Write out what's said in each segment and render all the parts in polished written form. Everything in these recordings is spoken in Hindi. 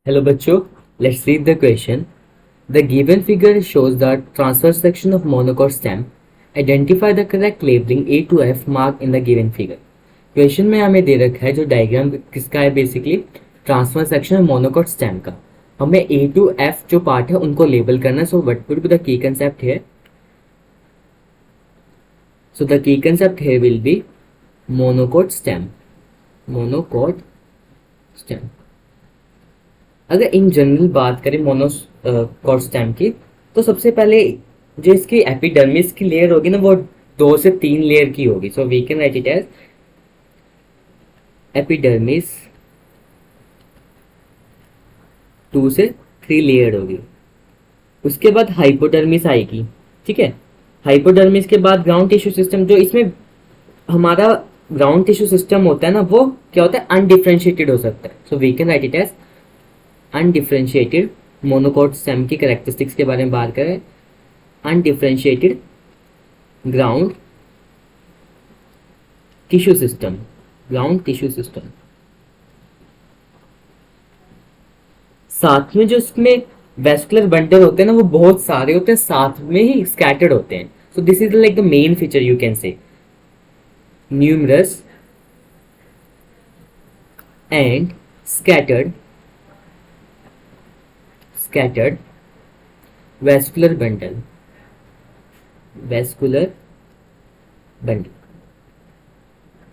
Hello बच्चों, let's read the question. The given figure shows the transverse section of monocot stem. Identify the correct labeling A to F marked in the given figure. Question में हमें दे रखा है जो डायग्राम किसका है, basically transfer section monocot stem का. हमें A to F जो पार्ट है उनको लेबल करना है. So what would be the key concept here? So the key concept here will be monocot stem. Monocot stem. अगर इन जनरल बात करें मोनोकॉट स्टेम की, तो सबसे पहले जो इसकी एपिडर्मिस की लेयर होगी ना, वो 2 से 3 लेयर की होगी. So we can write it as epidermis 2 से 3 लेयर होगी. उसके बाद हाइपोडर्मिस आएगी. ठीक है, हाइपोडर्मिस के बाद ग्राउंड टिश्यू सिस्टम. जो इसमें हमारा ग्राउंड टिश्यू सिस्टम होता है ना, वो क्या होता है, अनडिफ्रेंशिएटेड हो सकता है. So we can write it as undifferentiated. Monocot stem की कैरेक्टरिस्टिक्स के बारे में बात करें, undifferentiated ground tissue system. Ground tissue system. साथ में जो इसमें वेस्कुलर बंडल होते हैं ना, वो बहुत सारे होते हैं, साथ में ही स्कैटर्ड होते हैं. So this is like the main feature you can say. Numerous and scattered vascular bundle.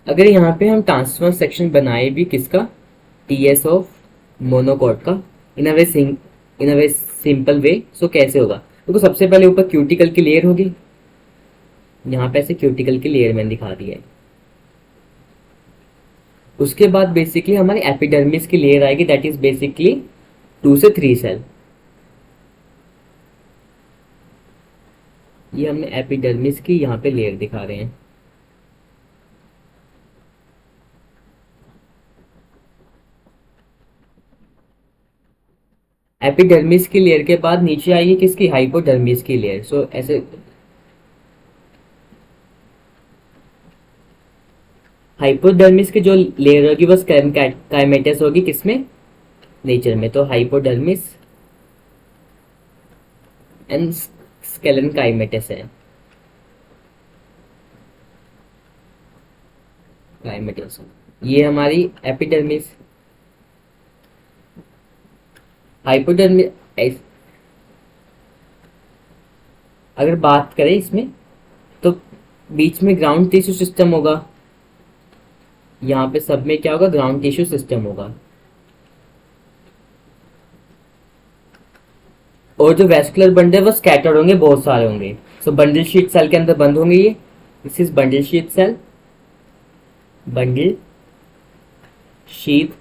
अगर यहाँ पे हम ट्रांसफर सेक्शन बनाए भी किसका, टीएस ऑफ मोनोकॉट का, इन अ वे सिंपल वे. सो कैसे होगा? तो सबसे पहले ऊपर क्यूटिकल की लेयर होगी. यहाँ पे ऐसे क्यूटिकल की लेयर मैंने दिखा दी है. उसके बाद बेसिकली हमारी एपिडर्मिस की लेयर आएगी, दैट इज बेसिकली 2 से 3 सेल. ये हमने एपिडर्मिस की यहाँ पे लेयर दिखा रहे हैं. एपिडर्मिस की लेयर के बाद नीचे आएगी किसकी, हाइपोडर्मिस की लेयर. सो ऐसे हाइपोडर्मिस की जो लेयर होगी वो काइमेटस होगी किसमें, नेचर में. तो हाइपोडर्मिस एंड स्केलन काइमेटस है. काइमेटस ये हमारी एपिडर्मिस. हाइपोडर्मिस अगर बात करें इसमें, तो बीच में ग्राउंड टिश्यू सिस्टम होगा. यहाँ पे सब में क्या होगा, ग्राउंड टिश्यू सिस्टम होगा. और जो वेस्कुलर बंडल वो स्कैटर्ड होंगे, बहुत सारे होंगे. सो बंडल शीट सेल के अंदर बंद होंगे. ये this is bundle sheet cell. Bundle sheet.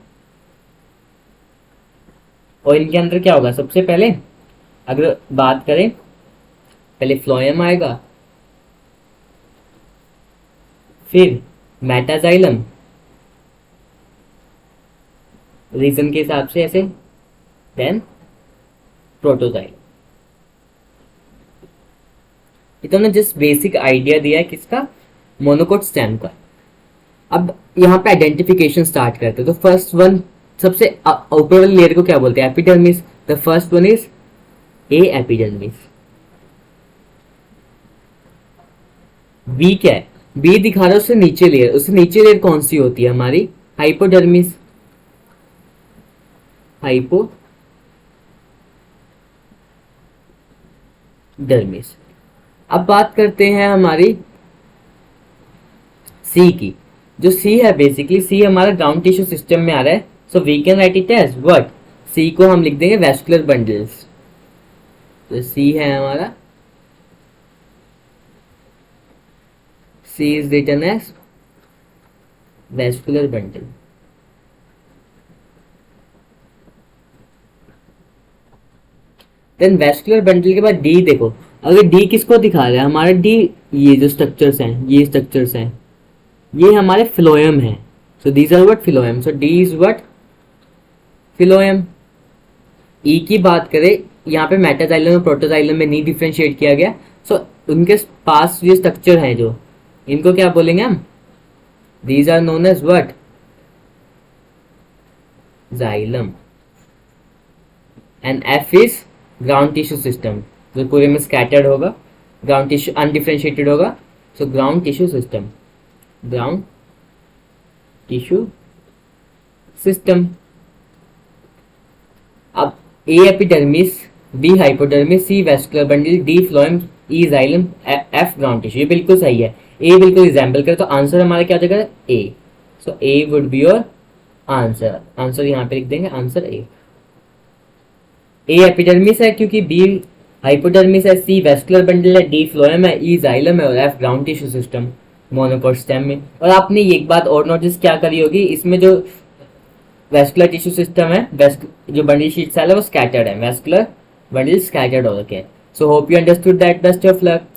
और इनके अंदर क्या होगा, सबसे पहले अगर बात करें, पहले फ्लोएम आएगा, फिर मेटाजाइलम रीजन के हिसाब से ऐसे, देन प्रोटोजाइलम. ये तो हमने जस्ट बेसिक आइडिया दिया है किसका, मोनोकॉट स्टेम का. अब यहाँ पे आइडेंटिफिकेशन स्टार्ट करते हैं. तो फर्स्ट वन, सबसे ऊपर वाली लेयर को क्या बोलते हैं, epidermis. The first one is a epidermis. B क्या है, बी दिखा रहा है उससे नीचे लेयर. उससे नीचे लेयर कौन सी होती है हमारी, हाइपोडर्मिस. हाइपोडर्मिस. अब बात करते हैं हमारी सी की. जो सी है, बेसिकली सी हमारा ग्राउंड टिश्यू सिस्टम में आ रहा है. So we can write it as what, C को हम लिख देंगे वेस्कुलर बंडल्स. तो सी है हमारा, C is written as vascular bundle. Then vascular bundle के बाद डी देखो. अगर डी किसको दिखा रहा है, हमारा डी, ये जो स्ट्रक्चर्स हैं, ये स्ट्रक्चर्स हैं, ये हमारे फ्लोएम है. So these are what, phloem. So D is what, phloem. E की बात करें, यहाँ पे मेटाजाइलम और प्रोटोजाइलम में नहीं डिफ्रेंशिएट किया गया. सो उनके पास ये स्ट्रक्चर है जो, इनको क्या बोलेंगे हम, these are known as what, xylem. And F is ground tissue system, जो पूरे में स्कैटर्ड होगा, ग्राउंड टिश्यू अनडिफ्रेंशिएटेड होगा। So ground tissue system, ground tissue system. अब A epidermis, B hypodermis, C vascular bundle, D phloem, E xylem, F ground tissue. ये बिल्कुल सही है, ए बिल्कुल रिजेंबल करे, तो आंसर हमारा क्या हो जाएगा? A. So A would be your answer. Answer यहाँ पे लिख देंगे, आंसर ए। ए एपिडर्मिस है क्योंकि बी हाइपोडर्मिस है, सी वेस्कुलर बंडल है, डी फ्लोएम है, ई जाइलम है और F ground tissue system monocot stem में। और आपने एक बात और नोटिस क्या करी होगी, इसमें जो वेस्कुलर टिश्यू सिस्टम है, जो बंडल शीट सेल है वो स्कैटर्ड है, वेस्कुलर बंडल स्कैटर्ड हो रखे हैं। So hope you understood that. Best of luck.